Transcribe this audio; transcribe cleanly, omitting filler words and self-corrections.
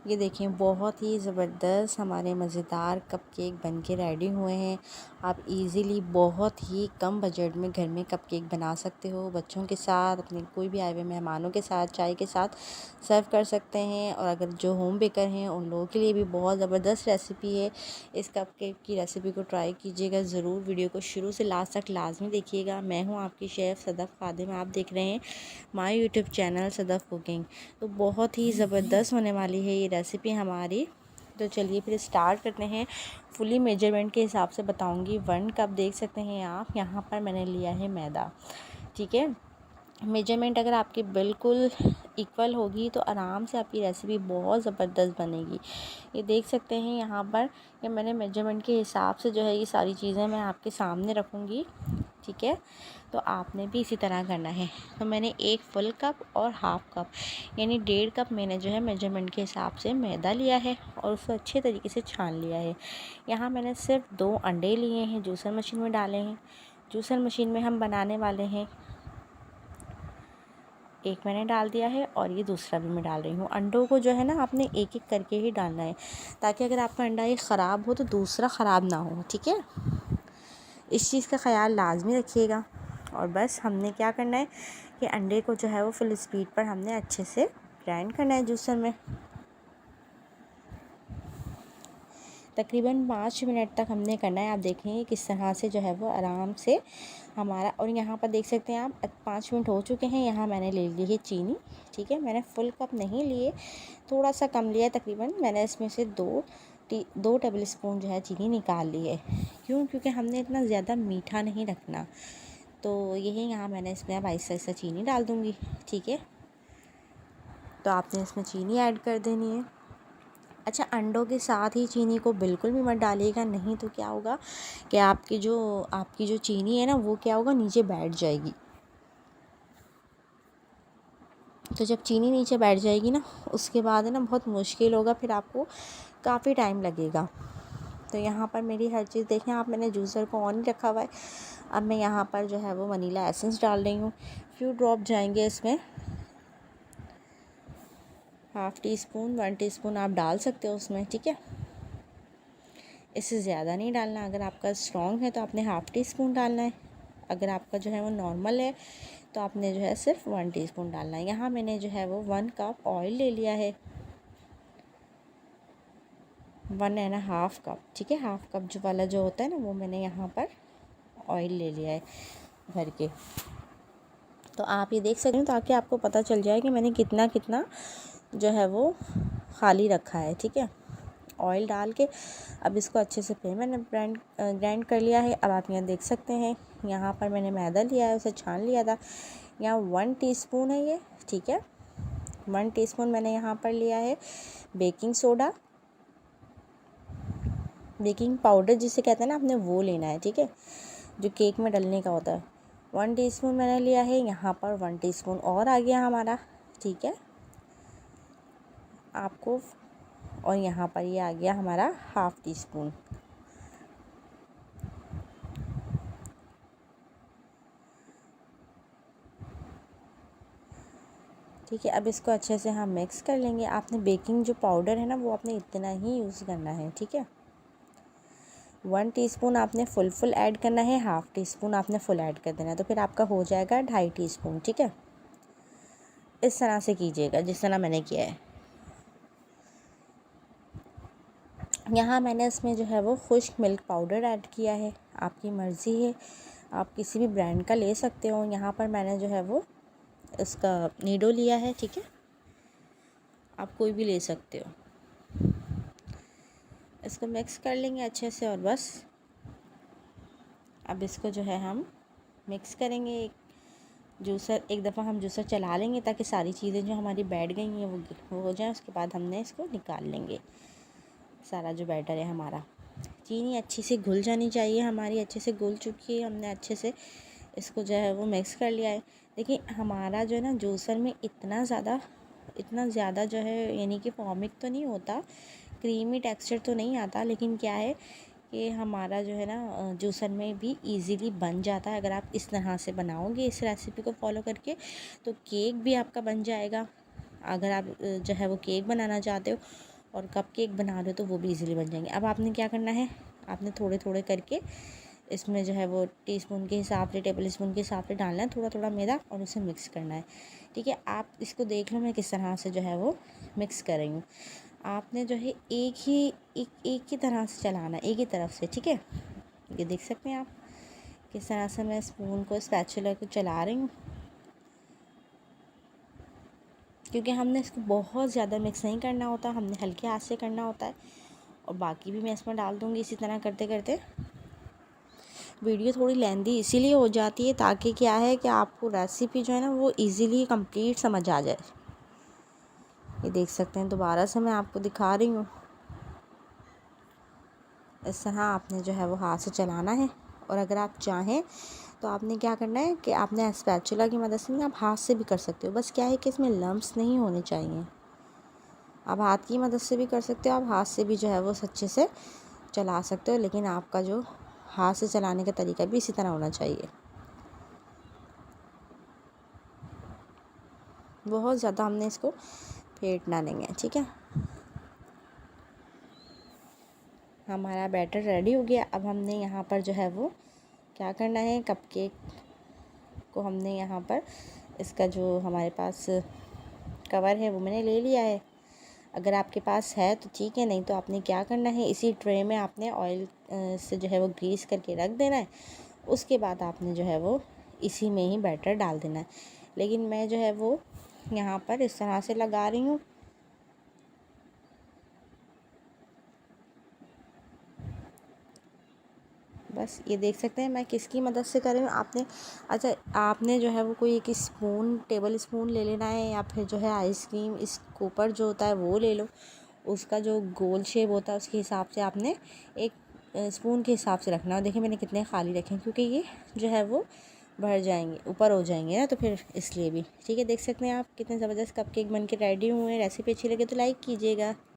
ये देखें बहुत ही ज़बरदस्त हमारे मज़ेदार कपकेक बनके रेडी हुए हैं। आप इजीली बहुत ही कम बजट में घर में कपकेक बना सकते हो। बच्चों के साथ, अपने कोई भी आए हुए मेहमानों के साथ, चाय के साथ सर्व कर सकते हैं। और अगर जो होम बेकर हैं उन लोगों के लिए भी बहुत ज़बरदस्त रेसिपी है। इस कपकेक की रेसिपी को ट्राई कीजिएगा ज़रूर। वीडियो को शुरू से लास्ट तक लाजमी देखिएगा। मैं हूँ आपकी शेफ़ सदफ़ खादिम। आप देख रहे हैं my YouTube channel Sadaf cooking. तो बहुत ही ज़बरदस्त होने वाली है ये रेसिपी हमारी। तो चलिए फिर स्टार्ट करते हैं। फुली मेजरमेंट के हिसाब से बताऊंगी। 1 कप देख सकते हैं आप, यहाँ पर मैंने लिया है मैदा। ठीक है, मेजरमेंट अगर आपकी बिल्कुल इक्वल होगी तो आराम से आपकी रेसिपी बहुत ज़बरदस्त बनेगी। ये देख सकते हैं यहाँ पर कि मैंने मेजरमेंट के हिसाब से जो है ये सारी चीज़ें मैं आपके सामने रखूँगी। ठीक है, तो आपने भी इसी तरह करना है। तो मैंने 1 फुल कप और हाफ़ कप यानी 1.5 कप मैंने जो है मेजरमेंट के हिसाब से मैदा लिया है और उसको अच्छे तरीके से छान लिया है। यहाँ मैंने सिर्फ 2 अंडे लिए हैं, जूसर मशीन में डाले हैं। जूसर मशीन में हम बनाने वाले हैं। एक मैंने डाल दिया है और ये दूसरा भी मैं डाल रही हूँ। अंडों को जो है ना आपने एक एक करके ही डालना है, ताकि अगर आपका अंडा एक ख़राब हो तो दूसरा ख़राब ना हो। ठीक है, इस चीज़ का ख्याल लाजमी रखिएगा। और बस हमने क्या करना है कि अंडे को जो है वो फुल स्पीड पर हमने अच्छे से ग्राइंड करना है जूसर में। तकरीबन 5 मिनट तक हमने करना है। आप देखेंगे किस तरह से जो है वो आराम से हमारा। और यहाँ पर देख सकते हैं आप 5 मिनट हो चुके हैं। यहाँ मैंने ले ली है चीनी। ठीक है, मैंने फुल कप नहीं लिए, थोड़ा सा कम लिया तकरीबन। मैंने इसमें से 2 टेबल स्पून जो है चीनी निकाल ली है। क्यों? क्योंकि हमने इतना ज़्यादा मीठा नहीं रखना। तो यही यहाँ मैंने इसमें अब आहिस्ता आहिस्ता चीनी डाल दूँगी। ठीक है, तो आपने इसमें चीनी ऐड कर देनी है। अच्छा, अंडों के साथ ही चीनी को बिल्कुल भी मत डालिएगा, नहीं तो क्या होगा कि आपकी जो चीनी है ना वो क्या होगा, नीचे बैठ जाएगी। तो जब चीनी नीचे बैठ जाएगी ना, उसके बाद है ना बहुत मुश्किल होगा, फिर आपको काफ़ी टाइम लगेगा। तो यहाँ पर मेरी हर चीज़ देखें आप, मैंने जूसर को ऑन ही रखा हुआ है। अब मैं यहाँ पर जो है वो वनीला एसेंस डाल रही हूँ। फ्यू ड्रॉप जाएंगे इसमें, हाफ़ टी स्पून 1 टीस्पून आप डाल सकते हो उसमें। ठीक है, इससे ज़्यादा नहीं डालना। अगर आपका स्ट्रॉन्ग है तो आपने हाफ़ टी स्पून डालना है। अगर आपका जो है वो नॉर्मल है तो आपने जो है सिर्फ 1 टीस्पून डालना है। यहाँ मैंने जो है वो 1 कप ऑयल ले लिया है, 1.5 कप। ठीक है, हाफ़ कप जो वाला जो होता है ना वो मैंने यहाँ पर ऑयल ले लिया है भर के। तो आप ये देख सकते हो ताकि आपको पता चल जाए कि मैंने कितना कितना जो है वो खाली रखा है। ठीक है, ऑयल डाल के अब इसको अच्छे से फिर मैंने ग्राइंड कर लिया है। अब आप यहाँ देख सकते हैं, यहाँ पर मैंने मैदा लिया है, उसे छान लिया था। यहाँ 1 टीस्पून है ये। ठीक है, 1 टीस्पून मैंने यहाँ पर लिया है बेकिंग सोडा, बेकिंग पाउडर जिसे कहते हैं ना, आपने वो लेना है। ठीक है, जो केक में डलने का होता है। 1 टीस्पून मैंने लिया है। यहाँ पर 1 टीस्पून और आ गया हमारा। ठीक है, आपको, और यहाँ पर ये आ गया हमारा हाफ़ टी स्पून। ठीक है, अब इसको अच्छे से हम मिक्स कर लेंगे। आपने बेकिंग जो पाउडर है ना वो आपने इतना ही यूज़ करना है। ठीक है, 1 टीस्पून आपने फुल ऐड करना है, हाफ़ टी स्पून आपने फुल ऐड कर देना है। तो फिर आपका हो जाएगा 2.5 टीस्पून। ठीक है, इस तरह से कीजिएगा जिस तरह मैंने किया है। यहाँ मैंने इसमें जो है वो खुश्क मिल्क पाउडर ऐड किया है। आपकी मर्ज़ी है, आप किसी भी ब्रांड का ले सकते हो। यहाँ पर मैंने जो है वो इसका नीडो लिया है। ठीक है, आप कोई भी ले सकते हो। इसको मिक्स कर लेंगे अच्छे से। और बस अब इसको जो है हम मिक्स करेंगे। एक दफ़ा हम जूसर चला लेंगे ताकि सारी चीज़ें जो हमारी बैठ गई हैं वो हो जाए। उसके बाद हमने इसको निकाल लेंगे। सारा जो बैटर है हमारा, चीनी अच्छी से घुल जानी चाहिए हमारी। अच्छे से घुल चुकी है, हमने अच्छे से इसको जो है वो मिक्स कर लिया है। देखिए हमारा जो है ना जूसर में इतना ज़्यादा जो है यानी कि फॉर्मिक तो नहीं होता, क्रीमी टेक्सचर तो नहीं आता, लेकिन क्या है कि हमारा जो है ना जूसर में भी इजीली बन जाता है। अगर आप इस तरह से बनाओगे इस रेसिपी को फॉलो करके तो केक भी आपका बन जाएगा। अगर आप जो है वो केक बनाना चाहते हो और कपकेक बना रहे हो तो वो भी इजीली बन जाएंगे। अब आपने क्या करना है, आपने थोड़े थोड़े करके इसमें जो है वो टीस्पून के हिसाब से, टेबल स्पून के हिसाब से डालना है थोड़ा थोड़ा मैदा और उसे मिक्स करना है। ठीक है, आप इसको देख लो मैं किस तरह से जो है वो मिक्स कर रही हूँ। आपने जो है एक ही तरह से चलाना है, एक ही तरफ से। ठीक है, ये देख सकते हैं आप किस तरह से मैं स्पून को, स्पैचुला को चला रही हूँ, क्योंकि हमने इसको बहुत ज़्यादा मिक्स नहीं करना होता, हमने हल्के हाथ से करना होता है। और बाकी भी मैं इसमें डाल दूँगी इसी तरह करते करते। वीडियो थोड़ी लेंदी इसीलिए हो जाती है ताकि क्या है कि आपको रेसिपी जो है ना वो इजीली कंप्लीट समझ आ जाए। ये देख सकते हैं, दोबारा से मैं आपको दिखा रही हूँ। इस तरह आपने जो है वो हाथ से चलाना है। और अगर आप चाहें तो आपने क्या करना है कि आपने स्पैचुला की मदद से नहीं, आप हाथ से भी कर सकते हो। बस क्या है कि इसमें लम्प्स नहीं होने चाहिए। आप हाथ की मदद से भी कर सकते हो, आप हाथ से भी जो है वो अच्छे से चला सकते हो, लेकिन आपका जो हाथ से चलाने का तरीका भी इसी तरह होना चाहिए। बहुत ज़्यादा हमने इसको फेंटना नहीं है। ठीक है, हमारा बैटर रेडी हो गया। अब हमने यहाँ पर जो है वो क्या करना है, कपकेक को हमने यहाँ पर इसका जो हमारे पास कवर है वो मैंने ले लिया है। अगर आपके पास है तो ठीक है, नहीं तो आपने क्या करना है, इसी ट्रे में आपने ऑयल से जो है वो ग्रीस करके रख देना है। उसके बाद आपने जो है वो इसी में ही बैटर डाल देना है। लेकिन मैं जो है वो यहाँ पर इस तरह से लगा रही हूँ। बस ये देख सकते हैं मैं किसकी मदद से कर रही हूँ। अच्छा, आपने जो है वो कोई एक स्पून, टेबल स्पून ले लेना है, या फिर जो है आइसक्रीम स्कूपर जो होता है वो ले लो। उसका जो गोल शेप होता है उसके हिसाब से आपने एक स्पून के हिसाब से रखना है। देखिए मैंने कितने खाली रखे हैं, क्योंकि ये जो है वो भर जाएंगे, ऊपर हो जाएंगे ना, तो फिर इसलिए भी। ठीक है, देख सकते हैं आप कितने ज़बरदस्त कपकेक बन के रेडी हुए हैं। रेसिपी अच्छी लगे तो लाइक कीजिएगा।